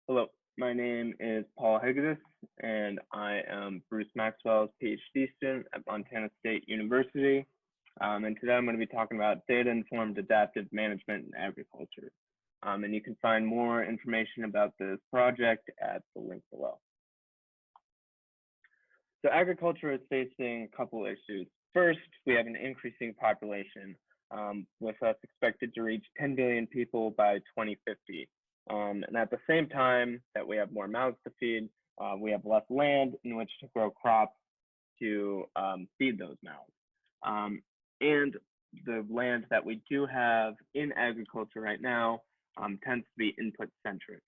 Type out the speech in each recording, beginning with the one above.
Hello, my name is Paul Hegedus, and I am Bruce Maxwell's PhD student at Montana State University. And today I'm going to be talking about data-informed adaptive management in agriculture. And you can find more information about this project at the link below. So agriculture is facing a couple issues. First, we have an increasing population, with us expected to reach 10 billion people by 2050. And at the same time that we have more mouths to feed, we have less land in which to grow crops to feed those mouths. And the land that we do have in agriculture right now tends to be input centric,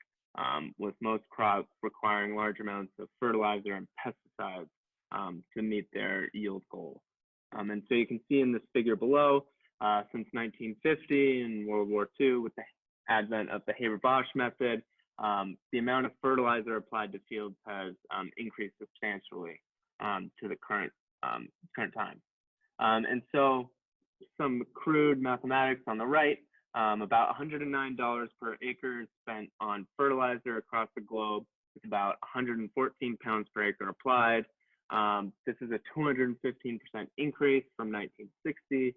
with most crops requiring large amounts of fertilizer and pesticides to meet their yield goal. And so you can see in this figure below, since 1950 and World War II, with the advent of the Haber-Bosch method, the amount of fertilizer applied to fields has increased substantially to the current time. And so some crude mathematics on the right, about $109 per acre is spent on fertilizer across the globe. It's about 114 pounds per acre applied. This is a 215% increase from 1960.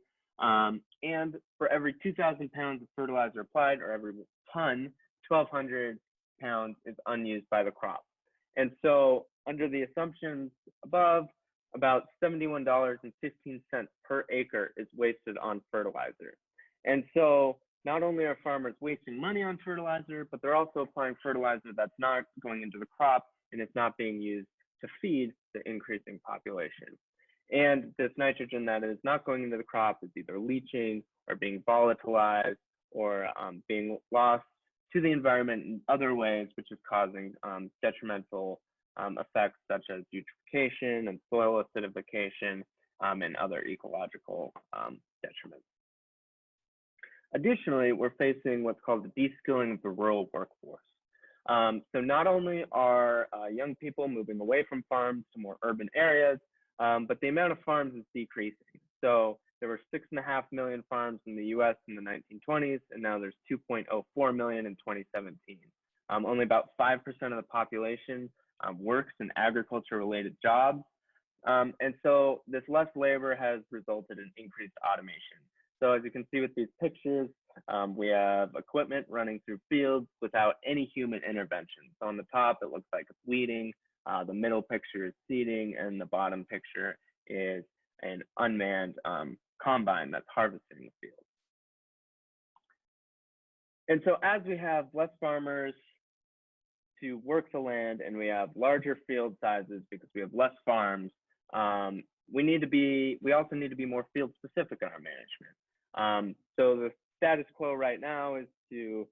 And for every 2,000 pounds of fertilizer applied, or every ton, 1,200 pounds is unused by the crop. And so under the assumptions above, about $71.15 per acre is wasted on fertilizer. And so not only are farmers wasting money on fertilizer, but they're also applying fertilizer that's not going into the crop and it's not being used to feed the increasing population. And this nitrogen that is not going into the crop is either leaching or being volatilized or being lost to the environment in other ways, which is causing detrimental effects such as eutrophication and soil acidification and other ecological detriments. Additionally, we're facing what's called the de-skilling of the rural workforce. So not only are young people moving away from farms to more urban areas, but the amount of farms is decreasing. So there were 6.5 million farms in the US in the 1920s, and now there's 2.04 million in 2017. Only about 5% of the population works in agriculture-related jobs. And so this less labor has resulted in increased automation. So as you can see with these pictures, we have equipment running through fields without any human intervention. So on the top, it looks like it's weeding. The middle picture is seeding, and the bottom picture is an unmanned combine that's harvesting the field. And so as we have less farmers to work the land and we have larger field sizes because we have less farms, we also need to be more field specific in our management. So the status quo right now is to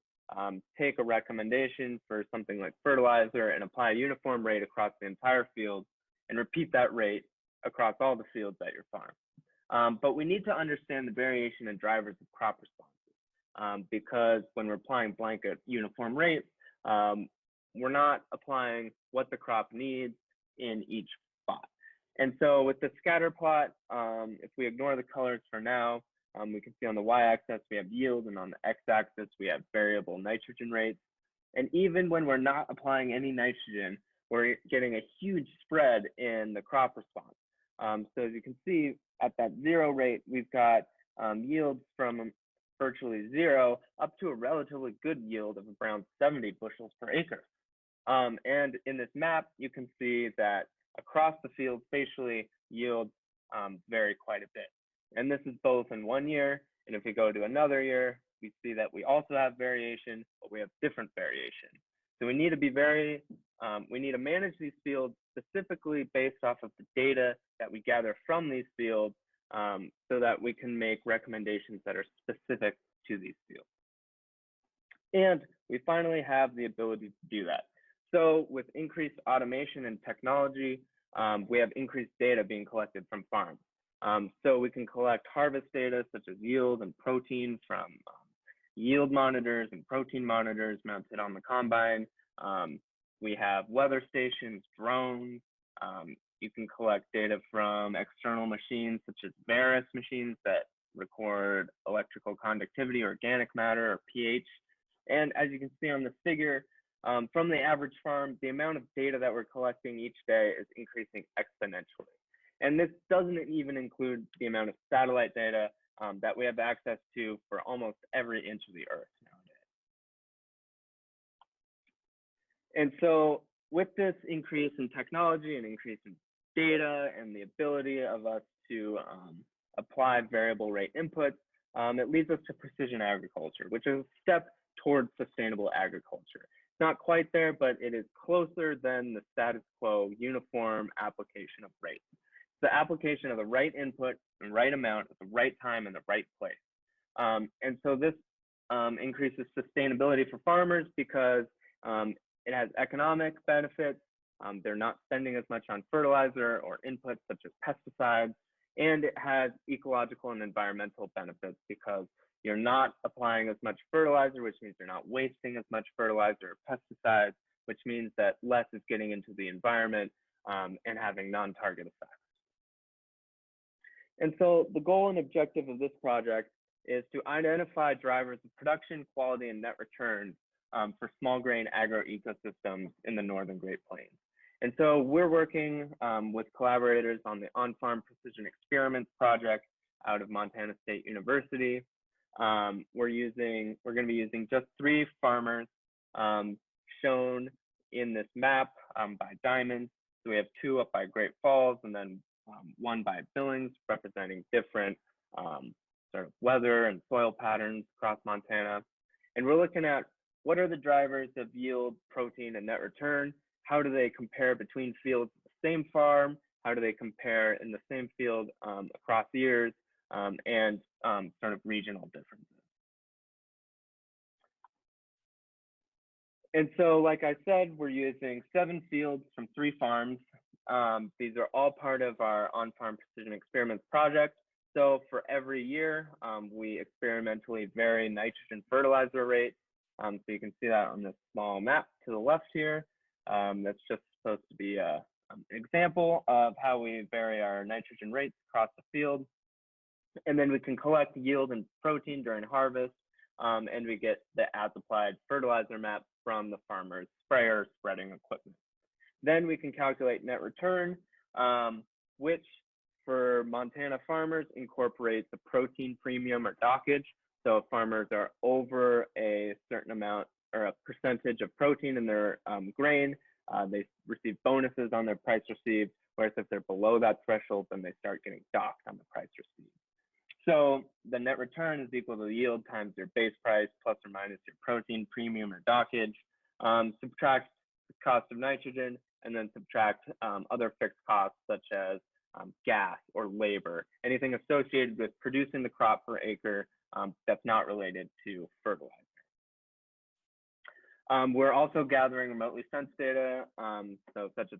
take a recommendation for something like fertilizer and apply a uniform rate across the entire field and repeat that rate across all the fields at your farm. But we need to understand the variation and drivers of crop responses, because when we're applying blanket uniform rates, we're not applying what the crop needs in each spot. And so with the scatter plot, if we ignore the colors for now, we can see on the y-axis we have yield, and on the x-axis we have variable nitrogen rates. And even when we're not applying any nitrogen, we're getting a huge spread in the crop response. So as you can see, at that 0 rate, we've got yields from virtually 0 up to a relatively good yield of around 70 bushels per acre. And in this map, you can see that across the field, spatially, yields vary quite a bit. And this is both in 1 year, and if we go to another year, we see that we also have variation, but we have different variation. So we need to we need to manage these fields specifically based off of the data that we gather from these fields, so that we can make recommendations that are specific to these fields. And we finally have the ability to do that. So with increased automation and technology, we have increased data being collected from farms. So we can collect harvest data such as yield and protein from yield monitors and protein monitors mounted on the combine. We have weather stations, drones. You can collect data from external machines such as Varus machines that record electrical conductivity, organic matter, or pH. And as you can see on the figure, from the average farm, the amount of data that we're collecting each day is increasing exponentially. And this doesn't even include the amount of satellite data that we have access to for almost every inch of the earth nowadays. And so with this increase in technology and increase in data and the ability of us to apply variable rate inputs, it leads us to precision agriculture, which is a step towards sustainable agriculture. It's not quite there, but it is closer than the status quo uniform application of rates. The application of the right input and right amount at the right time in the right place. And so this increases sustainability for farmers because it has economic benefits. They're not spending as much on fertilizer or inputs such as pesticides, and it has ecological and environmental benefits because you're not applying as much fertilizer, which means you're not wasting as much fertilizer or pesticides, which means that less is getting into the environment and having non-target effects. And so the goal and objective of this project is to identify drivers of production, quality, and net returns for small grain agroecosystems in the Northern Great Plains. And so we're working with collaborators on the OnFarm Precision Experiments project out of Montana State University. We're going to be using just 3 farmers shown in this map by diamonds. So we have 2 up by Great Falls and then 1 by Billings, representing different sort of weather and soil patterns across Montana. And we're looking at what are the drivers of yield, protein, and net return? How do they compare between fields of the same farm? How do they compare in the same field across years and sort of regional differences? And so, like I said, we're using 7 fields from 3 farms. These are all part of our OnFarm Precision Experiments project. So for every year, we experimentally vary nitrogen fertilizer rates. So you can see that on this small map to the left here. That's just supposed to be an example of how we vary our nitrogen rates across the field. And then we can collect yield and protein during harvest, and we get the as-applied fertilizer map from the farmer's sprayer spreading equipment. Then we can calculate net return, which for Montana farmers incorporates the protein premium or dockage. So if farmers are over a certain amount or a percentage of protein in their grain, they receive bonuses on their price received, whereas if they're below that threshold, then they start getting docked on the price received. So the net return is equal to the yield times your base price plus or minus your protein premium or dockage, subtract the cost of nitrogen, and then subtract other fixed costs such as gas or labor, anything associated with producing the crop per acre that's not related to fertilizer. We're also gathering remotely sensed data, so such as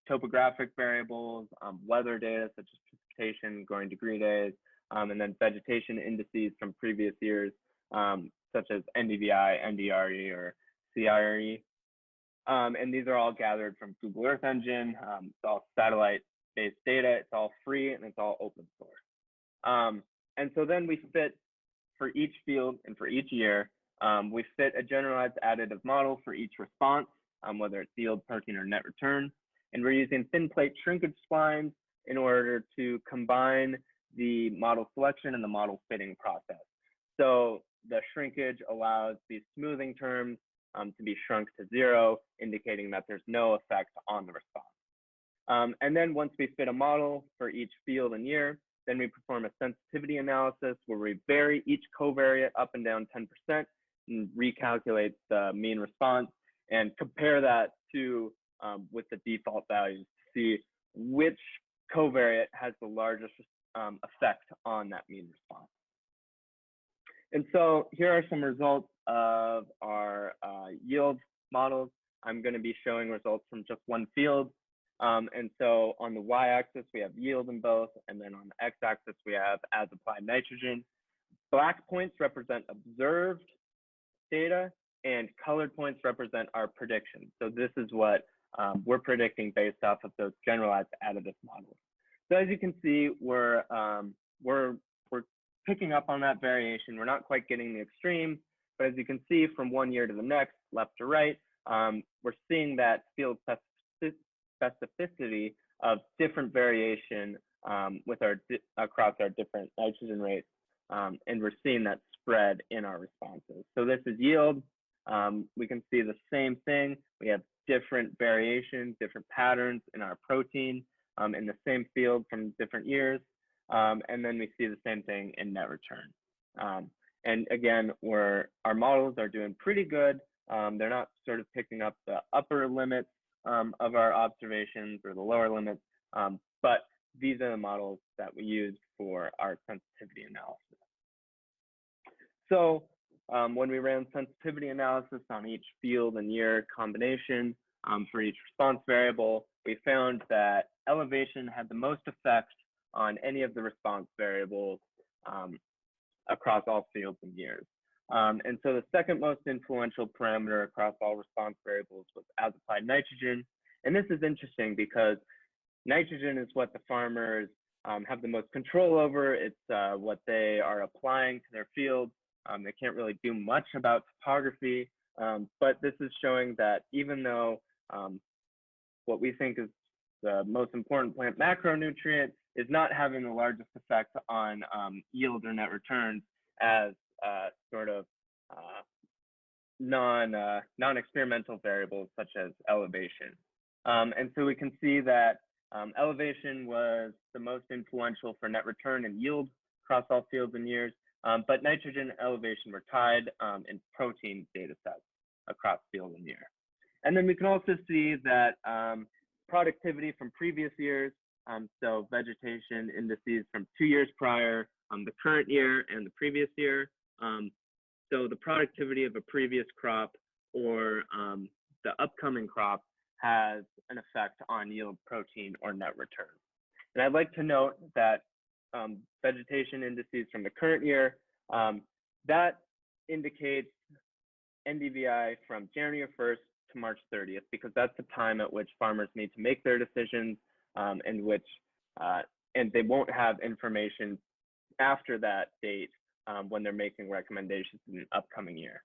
topographic variables, weather data such as precipitation, growing degree days, and then vegetation indices from previous years, such as NDVI, NDRE, or CRE. And these are all gathered from Google Earth Engine. It's all satellite-based data. It's all free and it's all open source. And so then we fit for each field and for each year, we fit a generalized additive model for each response, whether it's yield, protein, or net return. And we're using thin plate shrinkage splines in order to combine the model selection and the model fitting process. So the shrinkage allows these smoothing terms to be shrunk to 0, indicating that there's no effect on the response. And then once we fit a model for each field and year, then we perform a sensitivity analysis where we vary each covariate up and down 10% and recalculate the mean response and compare that to with the default values to see which covariate has the largest effect on that mean response. And so here are some results of our yield models. I'm going to be showing results from just one field. And so on the y-axis, we have yield in both, and then on the x-axis, we have as applied nitrogen. Black points represent observed data, and colored points represent our prediction. So this is what we're predicting based off of those generalized additive models. So as you can see, we're picking up on that variation. We're not quite getting the extreme, but as you can see from one year to the next, left to right, we're seeing that field specificity of different variation across our different nitrogen rates, and we're seeing that spread in our responses. So this is yield. We can see the same thing. We have different variations, different patterns in our protein in the same field from different years. And then we see the same thing in net return. And again, our models are doing pretty good. They're not sort of picking up the upper limits of our observations or the lower limits, but these are the models that we use for our sensitivity analysis. So when we ran sensitivity analysis on each field and year combination for each response variable, we found that elevation had the most effect on any of the response variables across all fields and years. And so the second most influential parameter across all response variables was as applied nitrogen. And this is interesting because nitrogen is what the farmers have the most control over. It's what they are applying to their fields. They can't really do much about topography, but this is showing that even though what we think is the most important plant macronutrient is not having the largest effect on yield or net returns as sort of non-experimental variables such as elevation. And so we can see that elevation was the most influential for net return and yield across all fields and years, but nitrogen and elevation were tied in protein data sets across field and year. And then we can also see that productivity from previous years, so vegetation indices from 2 years prior, the current year and the previous year. So the productivity of a previous crop or the upcoming crop has an effect on yield, protein, or net return. And I'd like to note that vegetation indices from the current year, that indicates NDVI from January 1st to March 30th, because that's the time at which farmers need to make their decisions and they won't have information after that date when they're making recommendations in the upcoming year.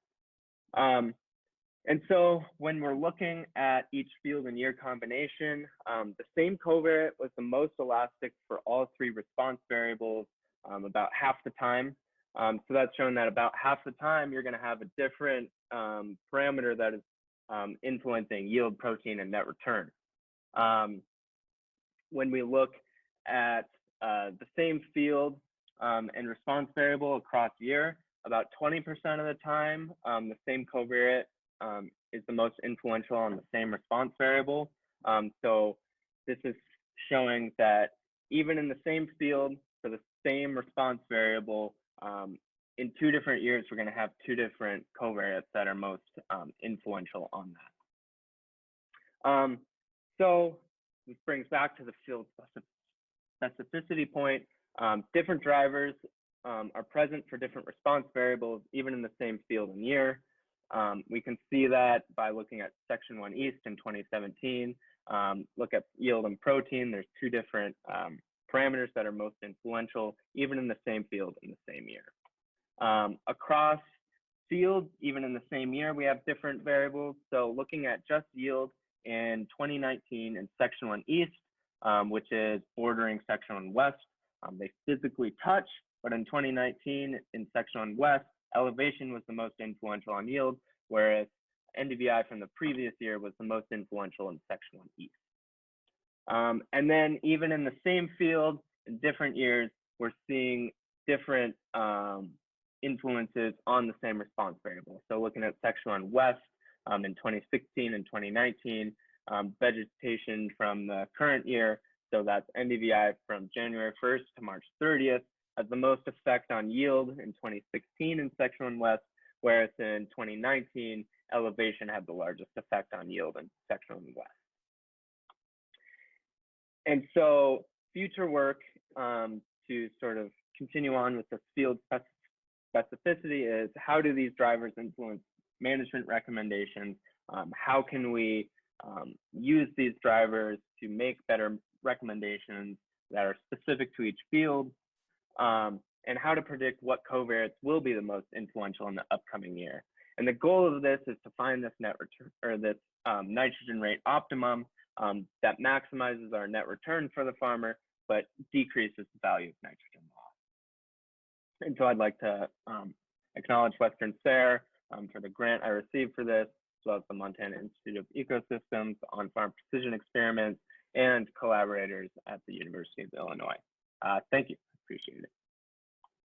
And so when we're looking at each field and year combination, the same covariate was the most elastic for all three response variables about half the time. So that's showing that about half the time you're going to have a different parameter that is influencing yield, protein, and net return. When we look at the same field and response variable across year, about 20% of the time, the same covariate is the most influential on the same response variable. So this is showing that even in the same field for the same response variable, in 2 different years, we're going to have 2 different covariates that are most influential on that. So this brings back to the field specificity point. Different drivers are present for different response variables, even in the same field and year. We can see that by looking at Section 1 East in 2017. Look at yield and protein. There's 2 different parameters that are most influential, even in the same field in the same year. Across fields, even in the same year, we have different variables. So looking at just yield in 2019 in Section 1 East, which is bordering Section 1 West, they physically touch, but in 2019 in Section 1 West, elevation was the most influential on yield, whereas NDVI from the previous year was the most influential in Section 1 East. And then even in the same field, in different years, we're seeing different influences on the same response variable. So looking at Section 1 West in 2016 and 2019, vegetation from the current year, so that's NDVI from January 1st to March 30th, has the most effect on yield in 2016 in Section 1 West, whereas in 2019, elevation had the largest effect on yield in Section 1 West. And so future work to sort of continue on with the field specificity is, how do these drivers influence management recommendations? How can we use these drivers to make better recommendations that are specific to each field? And how to predict what covariates will be the most influential in the upcoming year. And the goal of this is to find this net return, or this nitrogen rate optimum that maximizes our net return for the farmer, but decreases the value of nitrogen loss. And so I'd like to acknowledge Western SARE for the grant I received for this, as well as the Montana Institute of Ecosystems, OnFarm Precision Experiments, and collaborators at the University of Illinois. Thank you, appreciate it.